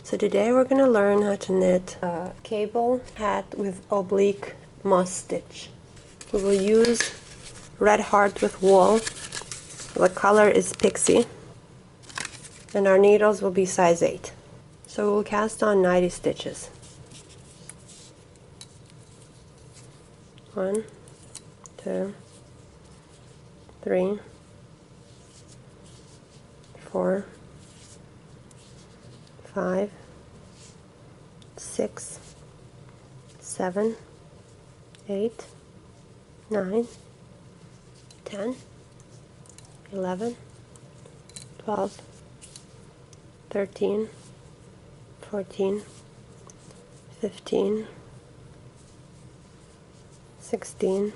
So today we're going to learn how to knit a cable hat with oblique moss stitch. We will use red heart with wool. The color is pixie. And our needles will be size 8. So we'll cast on 90 stitches. 1, 2, 3, 4, 5, 6, 7, 8, 9, 10, 11, 12, 13, 14, 15, 16,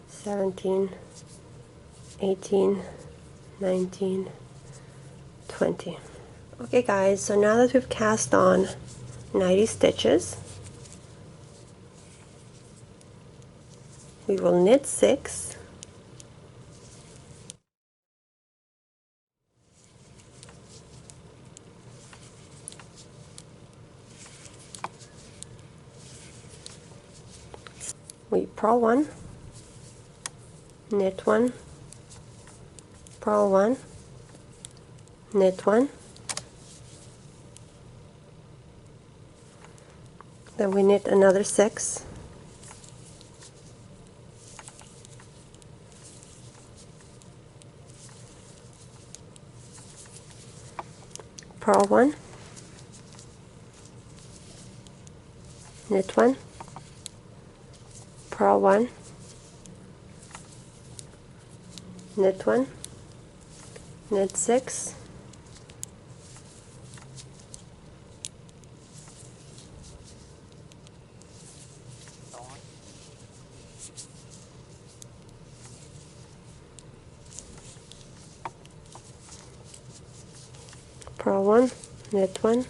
17, 18, 19, 20. Okay guys, so now that we've cast on 90 stitches, we will knit 6, we purl 1, knit 1, purl 1, knit 1, then we knit another 6, purl 1, knit 1, purl 1, knit 1, knit 6, purl 1, knit 1,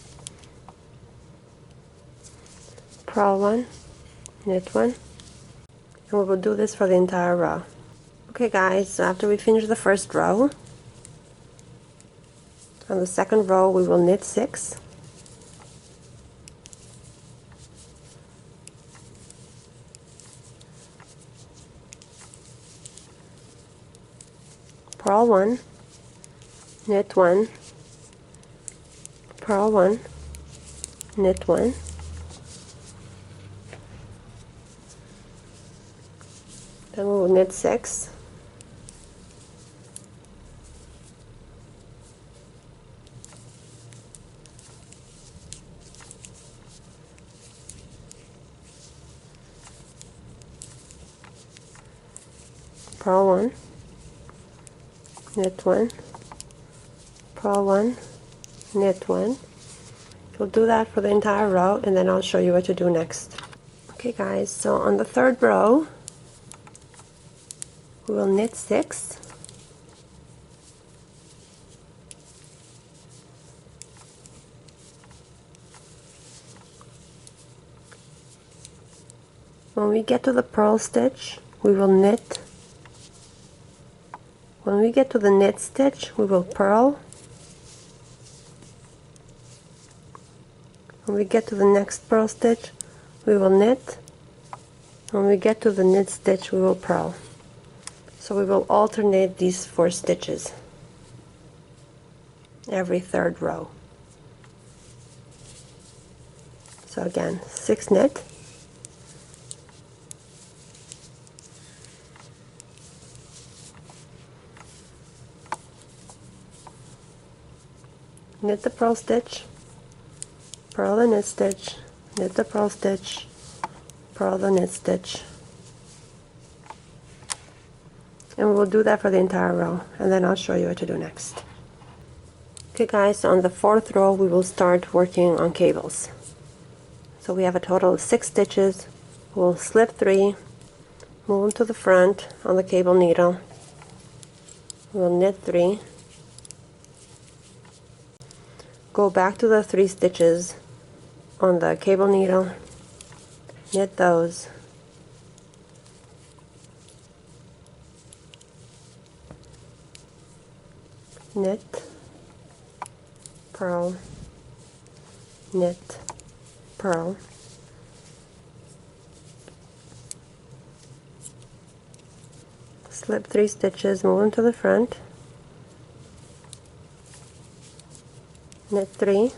purl 1, knit 1, and we will do this for the entire row. Okay guys, so after we finish the first row, on the second row we will knit 6, purl 1, knit 1, purl 1, knit 1, then we will knit 6, purl 1, knit 1, purl 1, knit 1. We'll do that for the entire row, and then I'll show you what to do next. Okay guys, so on the third row we will knit 6, when we get to the purl stitch we will knit, when we get to the knit stitch we will purl, when we get to the next purl stitch we will knit, when we get to the knit stitch we will purl. So we will alternate these 4 stitches every third row. So again, 6 knit, knit the purl stitch, purl the knit stitch, knit the purl stitch, purl the knit stitch, and we will do that for the entire row, and then I'll show you what to do next. Okay guys, so on the 4th row we will start working on cables. So we have a total of 6 stitches. We'll slip 3, move them to the front on the cable needle, we'll knit 3, go back to the 3 stitches on the cable needle, knit those, knit, purl, knit, purl, slip 3 stitches, move them to the front, knit 3,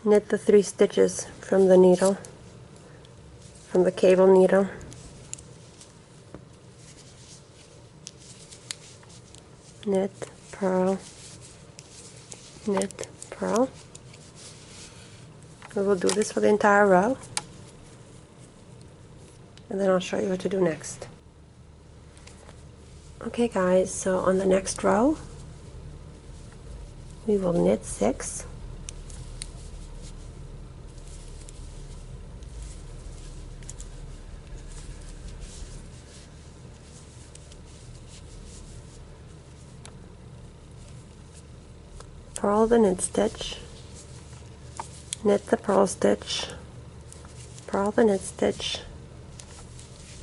knit the 3 stitches from the needle, from the cable needle, knit, purl, knit, purl. We will do this for the entire row, and then I'll show you what to do next. Okay guys, so on the next row we will knit 6, purl the knit stitch, knit the purl stitch, purl the knit stitch,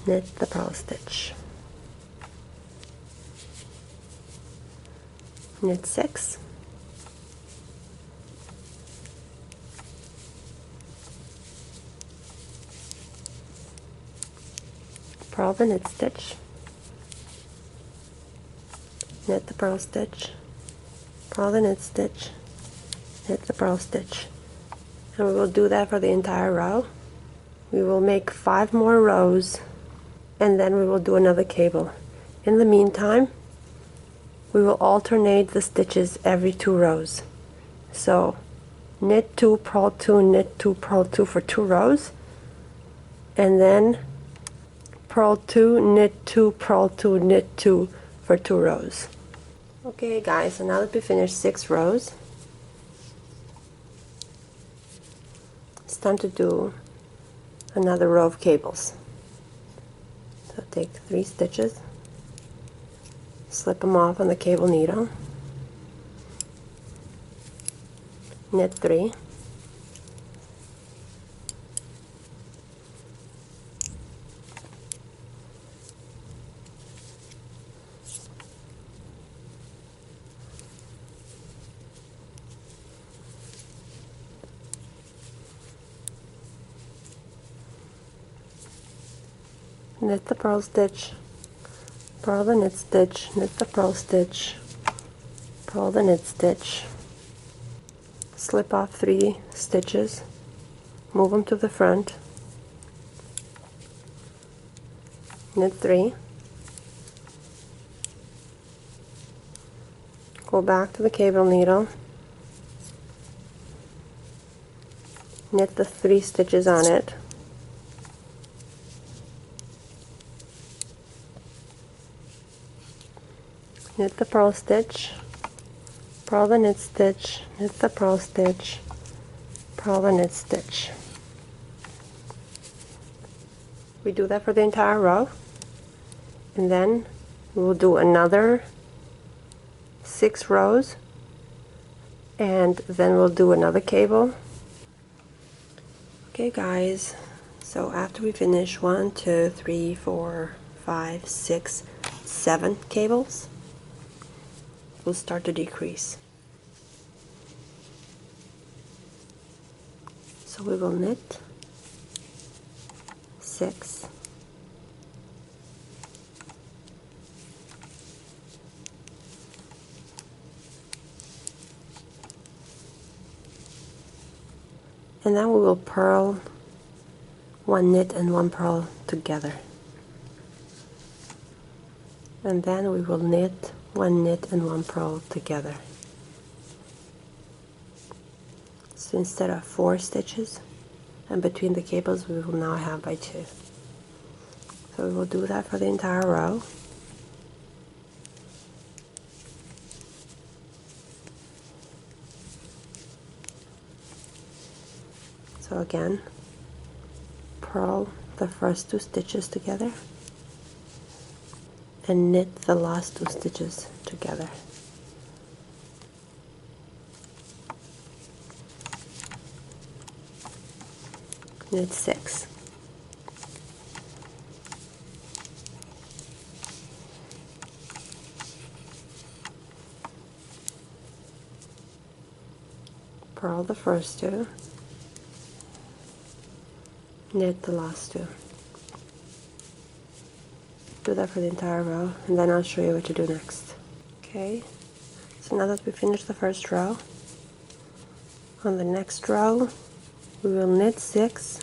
knit the purl stitch, knit 6, purl the knit stitch, knit the purl stitch, purl the knit stitch, knit the purl stitch, and we will do that for the entire row. We will make 5 more rows and then we will do another cable. In the meantime, we will alternate the stitches every 2 rows. So knit 2, purl 2, knit 2, purl 2 for 2 rows, and then purl 2, knit 2, purl 2, knit 2 for 2 rows. Okay guys, so now that we finished 6 rows, it's time to do another row of cables. So take 3 stitches, slip them off on the cable needle, knit 3, knit the purl stitch, purl the knit stitch, knit the purl stitch, purl the knit stitch, slip off 3 stitches, move them to the front, knit 3, go back to the cable needle, knit the 3 stitches on it, knit the purl stitch, purl the knit stitch, knit the purl stitch, purl the knit stitch. We do that for the entire row, and then we will do another 6 rows, and then we'll do another cable. Okay guys, so after we finish 1, 2, 3, 4, 5, 6, 7 cables, will start to decrease. So we will knit 6, and then we will purl 1 knit and 1 purl together, and then we will knit 1 knit and 1 purl together. So instead of 4 stitches, and between the cables we will now have by 2. So we will do that for the entire row. So again, purl the first 2 stitches together and knit the last 2 stitches together. Knit 6. purl the first two, knit the last two. Do that for the entire row, and then I'll show you what to do next. Okay, so now that we finished the first row, on the next row we will knit 6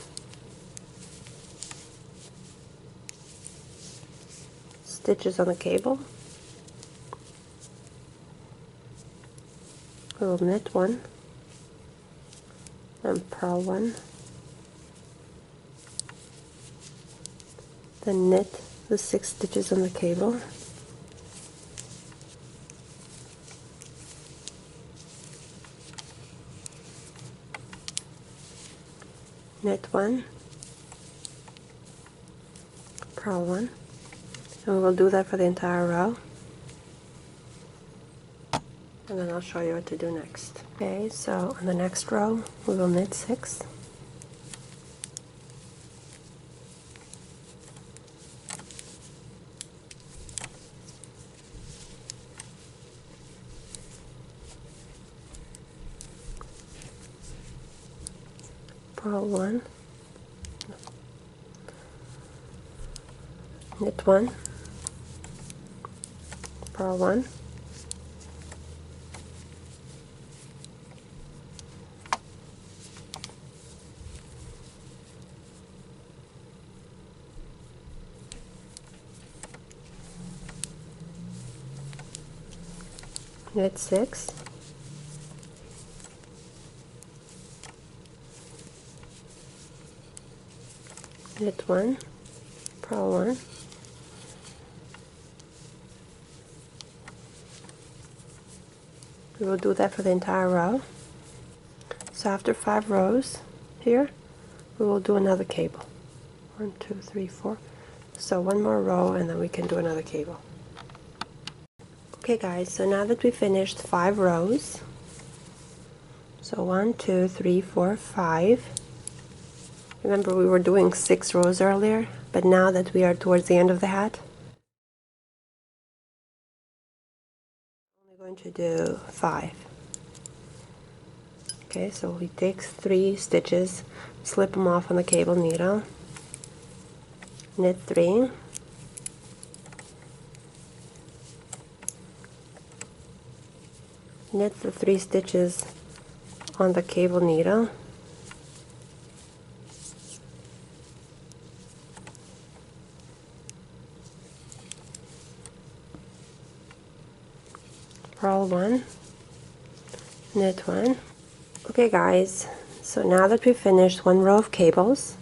stitches on the cable. We will knit 1 and purl 1, then knit the 6 stitches on the cable, knit 1, purl 1, and we will do that for the entire row, and then I'll show you what to do next. Okay, so on the next row we will knit 6, purl 1, knit 1, purl 1, knit 6, knit 1, purl 1, we will do that for the entire row. So after 5 rows here, we will do another cable. 1, 2, 3, 4. So one more row and then we can do another cable. Okay guys, so now that we finished 5 rows, so 1, 2, 3, 4, 5. Remember we were doing 6 rows earlier, but now that we are towards the end of the hat, we're going to do 5. Okay, so we take 3 stitches, slip them off on the cable needle, knit 3, knit the 3 stitches on the cable needle, purl 1, knit 1. Okay guys, so now that we've finished 1 row of cables,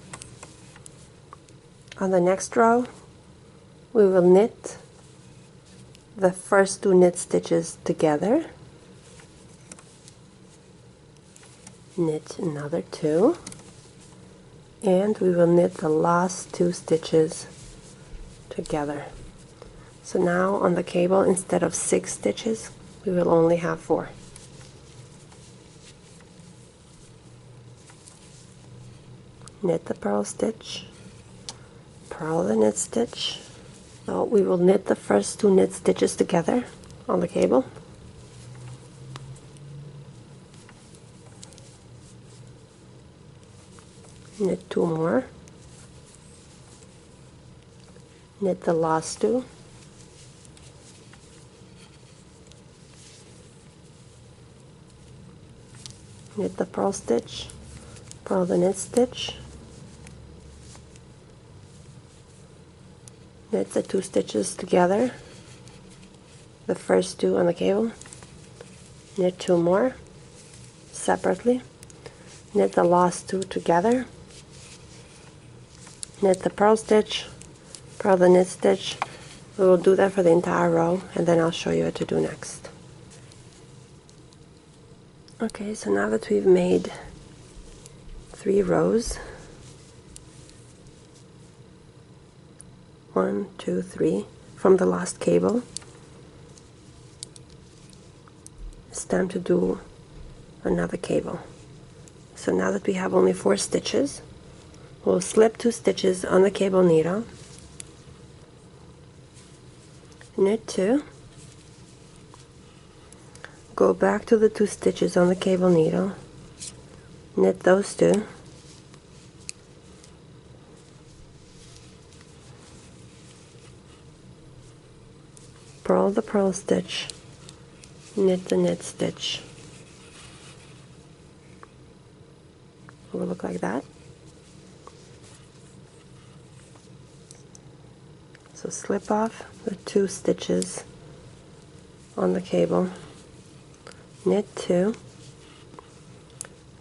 on the next row we will knit the first 2 knit stitches together, knit another 2, and we will knit the last 2 stitches together. So now on the cable, instead of 6 stitches, we will only have 4. Knit the purl stitch, purl the knit stitch. So we will knit the first 2 knit stitches together on the cable, knit 2 more, knit the last 2, knit the purl stitch, purl the knit stitch, knit the 2 stitches together, the first 2 on the cable, knit 2 more separately, knit the last 2 together, knit the purl stitch, purl the knit stitch. We will do that for the entire row, and then I'll show you what to do next. Okay, so now that we've made 3 rows, 1, 2, 3 from the last cable, it's time to do another cable. So now that we have only 4 stitches, we'll slip 2 stitches on the cable needle, knit 2, go back to the 2 stitches on the cable needle, knit those two, purl the purl stitch, knit the knit stitch. It will look like that. So slip off the 2 stitches on the cable, knit 2,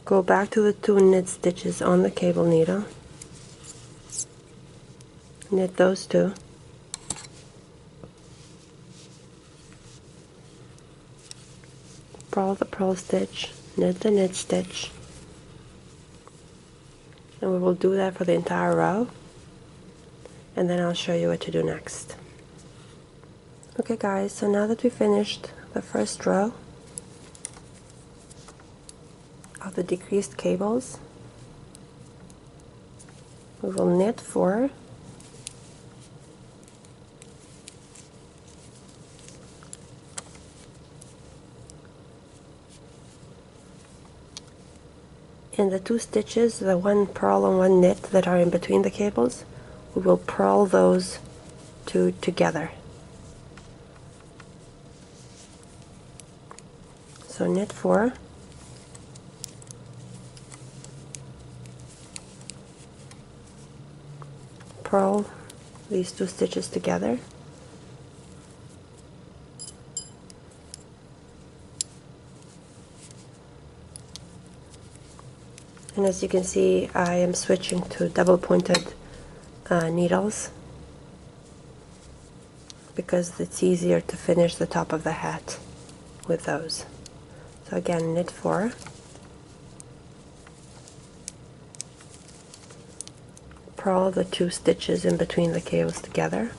go back to the 2 knit stitches on the cable needle, knit those 2, purl the purl stitch, knit the knit stitch, and we will do that for the entire row, and then I'll show you what to do next. Okay guys, so now that we finished the first row of the decreased cables, we will knit 4, in the 2 stitches, the 1 purl and 1 knit that are in between the cables, we will purl those 2 together. So knit 4, purl these 2 stitches together, and as you can see, I am switching to double pointed needles because it's easier to finish the top of the hat with those. So again, knit 4, purl the 2 stitches in between the cables together,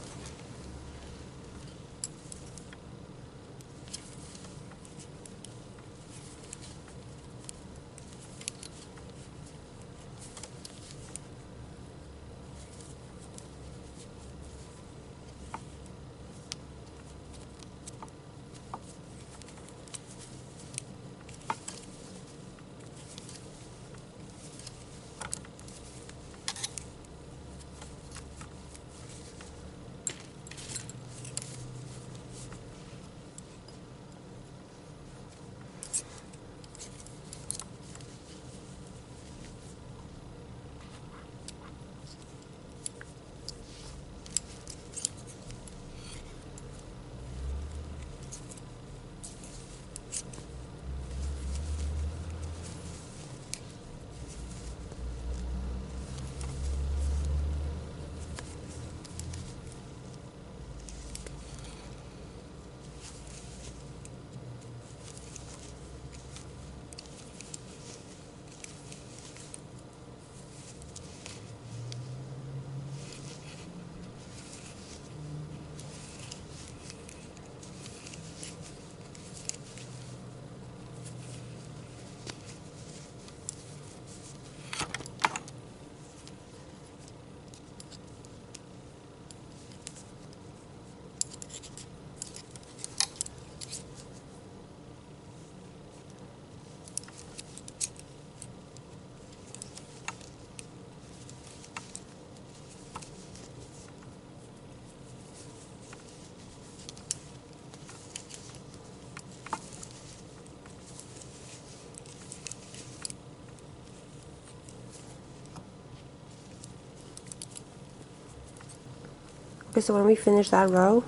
Okay, so when we finish that row,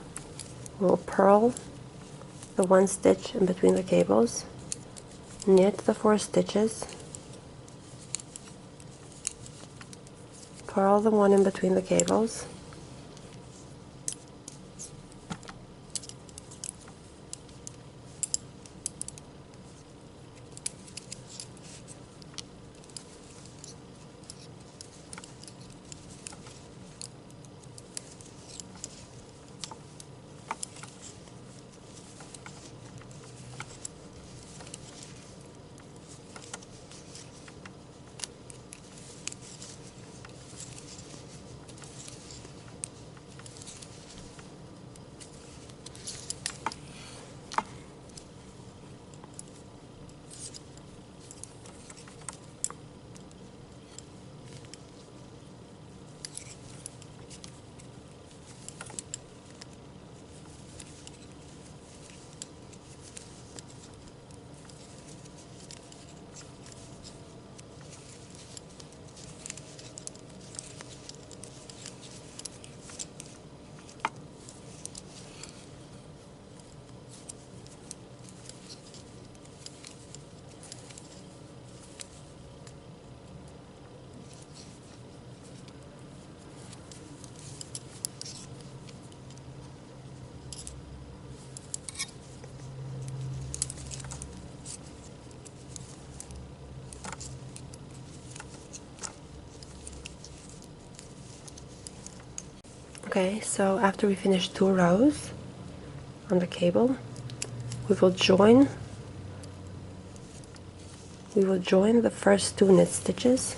we'll purl the 1 stitch in between the cables, knit the 4 stitches, purl the 1 in between the cables, Okay, so after we finish 2 rows on the cable, we will join the first 2 knit stitches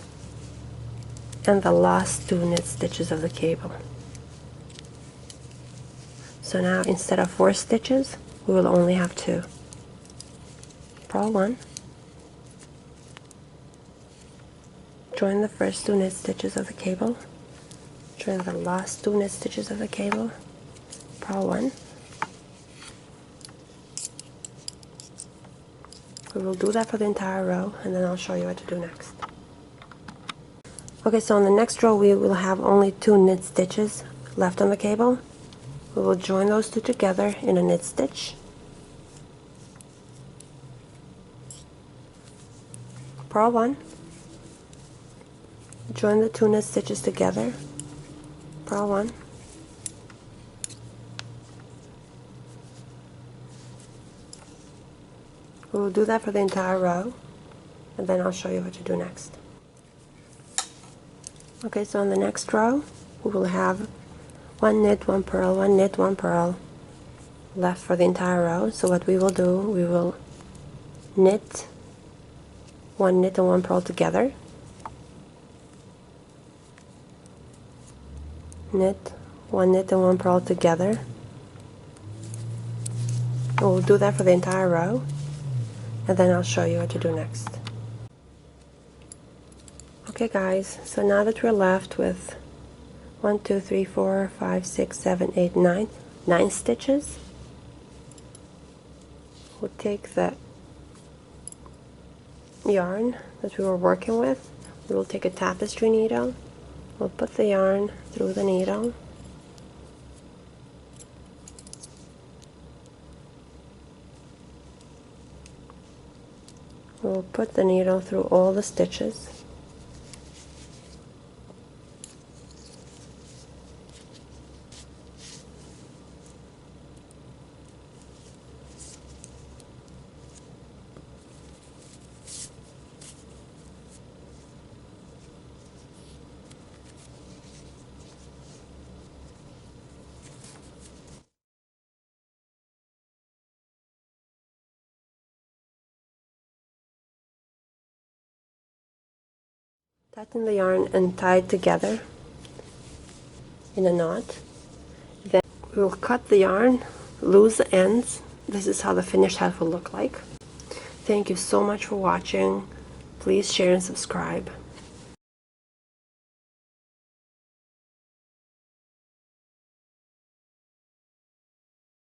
and the last 2 knit stitches of the cable. So now instead of 4 stitches, we will only have 2. Purl 1, join the first 2 knit stitches of the cable, join the last 2 knit stitches of the cable, purl 1. We will do that for the entire row, and then I'll show you what to do next. Okay, so on the next row we will have only 2 knit stitches left on the cable. We will join those 2 together in a knit stitch, purl 1, join the 2 knit stitches together, purl 1, we will do that for the entire row, and then I'll show you what to do next. Okay, so on the next row we will have 1 knit, 1 purl, 1 knit, 1 purl left for the entire row. So what we will do, we will knit 1 knit and 1 purl together, knit 1 knit and 1 purl together, and we'll do that for the entire row, and then I'll show you what to do next. Okay guys, so now that we're left with 1, 2, 3, 4, 5, 6, 7, 8, 9 stitches, we'll take the yarn that we were working with, we will take a tapestry needle, we'll put the yarn through the needle, we'll put the needle through all the stitches, tighten the yarn and tie it together in a knot. Then we will cut the yarn, loose the ends. This is how the finished hat will look like. Thank you so much for watching. Please share and subscribe.